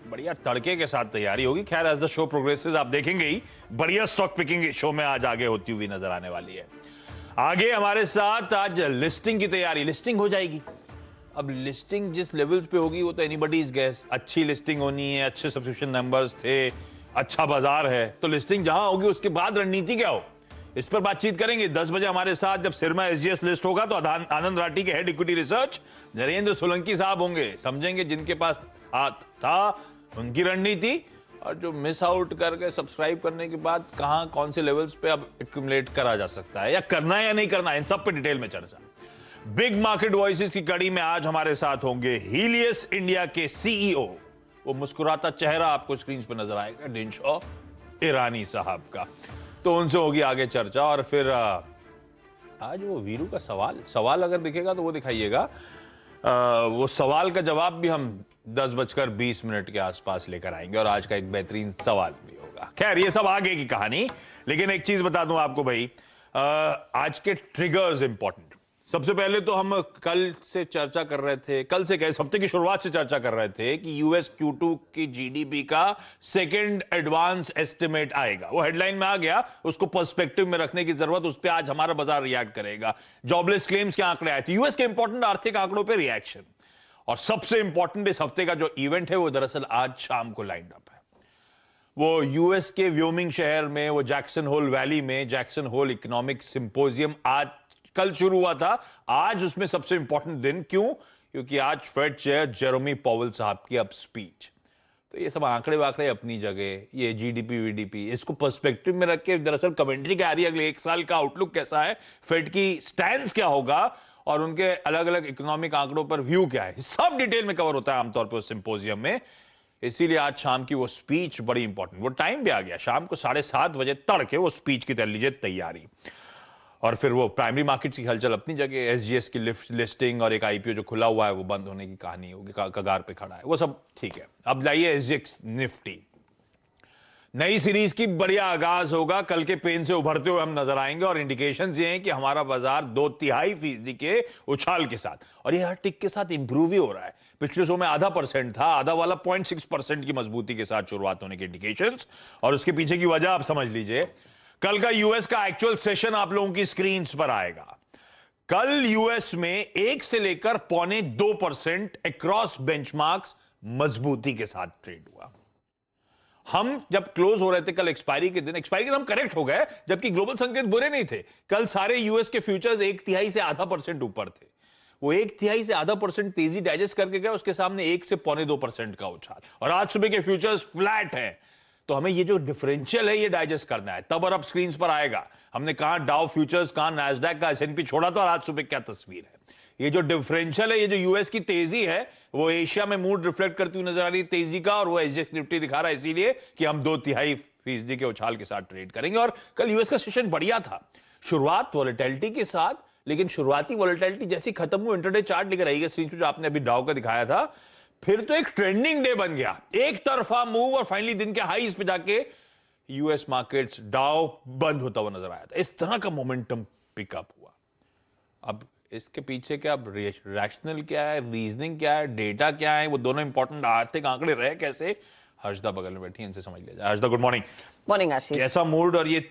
बढ़िया तड़के के साथ तैयारी होगी। खैर एज द शो प्रोग्रेसेस आप देखेंगे ही बढ़िया स्टॉक पिकिंग शो में आज आगे होती हुई नजर आने वाली है। आगे हमारे साथ आज लिस्टिंग की तैयारी, लिस्टिंग हो जाएगी। अब लिस्टिंग जिस लेवल्स पे होगी वो तो एनीबडीज गेस। अच्छी लिस्टिंग होनी है, अच्छे सब्सक्रिप्शन नंबर्स थे, अच्छा बाजार है, तो लिस्टिंग जहां होगी उसके बाद रणनीति क्या हो, इस पर बातचीत करेंगे। 10 बजे हमारे साथ जब सिरमा एसजीएस लिस्ट होगा तो आनंद राठी के head equity research Narendra Solanki साहब होंगे। समझेंगे जिनके पास हाथ था उनकी रणनीति, और जो मिस आउट करके सब्सक्राइब करने के बाद कहां कौन से लेवल्स पे अब एक्यूमुलेट करा जा सकता है, या करना है या नहीं करना है, इन सब पे डिटेल में चर्चा। बिग मार्केट वॉइसेस की कड़ी में आज हमारे साथ होंगे हीलियस इंडिया के सीईओ, वो मुस्कुराता चेहरा आपको स्क्रीन पे नजर आएगा, डिंशॉ ईरानी साहब का, तो उनसे होगी आगे चर्चा। और फिर आज वो वीरू का सवाल अगर दिखेगा तो वो दिखाइएगा। वो सवाल का जवाब भी हम 10:20 के आसपास लेकर आएंगे, और आज का एक बेहतरीन सवाल भी होगा। खैर ये सब आगे की कहानी, लेकिन एक चीज बता दूं आपको भाई, आज के ट्रिगर्स इंपॉर्टेंट। सबसे पहले तो हम कल से चर्चा कर रहे थे, कल से इस हफ्ते की शुरुआत से चर्चा कर रहे थे कि यूएस Q2 की जीडीपी का सेकंड एडवांस एस्टिमेट आएगा। वो हेडलाइन में आ गया, उसको पर्सपेक्टिव में रखने की जरूरत, उस पर आज हमारा बाजार रिएक्ट करेगा। जॉबलेस क्लेम्स के आंकड़े आए थे, यूएस के इंपॉर्टेंट आर्थिक आंकड़ों पर रिएक्शन, और सबसे इंपॉर्टेंट इस हफ्ते का जो इवेंट है वो दरअसल आज शाम को लाइंड अप है। वो यूएस के व्योमिंग शहर में, वो जैक्सन होल वैली में जैक्सन होल इकोनॉमिक सिंपोजियम आज कल शुरू हुआ था, आज उसमें सबसे इंपॉर्टेंट दिन। क्यों? क्योंकि आज फेड चेयर जेरोमी पॉवेल साहब की अब स्पीच। तो ये सब आंकड़े वाकड़े अपनी जगह, ये जीडीपी वीडीपी, इसको पर्सपेक्टिव में रख के दरअसल कमेंट्री क्या आ रही है, अगले एक साल का आउटलुक कैसा है, फेड की स्टैंड क्या होगा, और उनके अलग अलग इकोनॉमिक आंकड़ों पर व्यू क्या है, सब डिटेल में कवर होता है आमतौर पर उस सिंपोजियम में। इसीलिए आज शाम की वो स्पीच बड़ी इंपॉर्टेंट, वो टाइम भी आ गया, शाम को 7:30 बजे तड़के वो स्पीच की कर लीजिए तैयारी। और फिर वो प्राइमरी मार्केट्स की हलचल अपनी जगह, एसजीएस की लिस्टिंग और एक आईपीओ जो खुला हुआ है वो बंद होने की कहानी होगी, कगार पे खड़ा है, वो सब ठीक है। अब लाइए एसजीएक्स निफ्टी, नई सीरीज की बढ़िया आगाज होगा, कल के पेन से उभरते हुए हम नजर आएंगे, और इंडिकेशंस ये हैं कि हमारा बाजार 2.5% के उछाल के साथ, और ये हर टिक के साथ इंप्रूव ही हो रहा है। पिछले शो में 0.5% था, आधा वाला 0.6% की मजबूती के साथ शुरुआत होने के इंडिकेशंस, और उसके पीछे की वजह आप समझ लीजिए। कल का यूएस का एक्चुअल सेशन आप लोगों की स्क्रीन पर आएगा। कल यूएस में 1 से लेकर 1.25% अक्रॉस बेंचमार्क्स मजबूती के साथ ट्रेड हुआ। हम जब क्लोज हो रहे थे कल एक्सपायरी के दिन हम करेक्ट हो गए, जबकि ग्लोबल संकेत बुरे नहीं थे। कल सारे यूएस के फ्यूचर्स 1/3 से 0.5% ऊपर थे। वो 1/3 से 0.5% तेजी डाइजेस्ट करके गए, उसके सामने 1 से 2.25% का उछाल, और आज सुबह के फ्यूचर्स फ्लैट हैं। तो हमें ये जो डिफरेंशियल है ये डाइजेस्ट करना है, तब और अब स्क्रीन पर आएगा। हमने कहा डाउ फ्यूचर्स, कहा नैस्डैक का एसएनपी छोड़ा था, और आज सुबह क्या तस्वीर है। ये जो डिफरेंशियल है, ये जो यूएस की तेजी है, वो एशिया में मूड रिफ्लेक्ट करती हुई नजर आ रही है तेजी का, और वो एसजीएक्स निफ्टी दिखा रहा है इसीलिए कि हम 2.5% के उछाल के साथ ट्रेड करेंगे। और कल यूएस का सेशन बढ़िया था, शुरुआत वॉलेटिलिटी के साथ, लेकिन शुरुआती वॉलेटिलिटी जैसी खत्म हुई, इंटरडे चार्ट लेकर आइएगा स्क्रीन पर जो आपने अभी डाउ का दिखाया था, फिर तो एक ट्रेंडिंग डे बन गया, एक तरफा मूव, और फाइनली दिन के हाईज पे जाके यूएस मार्केट्स डाउ बंद होता हुआ नजर आया था। इस तरह का मोमेंटम पिकअप हुआ। अब इसके पीछे क्या रैशनल क्या है, रीजनिंग क्या है, डेटा क्या है, वो दोनों इंपॉर्टेंट आर्थिक आंकड़े रहे कैसे, हर्षदा बगल में बैठी, इनसे समझ लिया जाए। Harshada good morning. मॉर्निंग आशीष। कैसा मूड और ये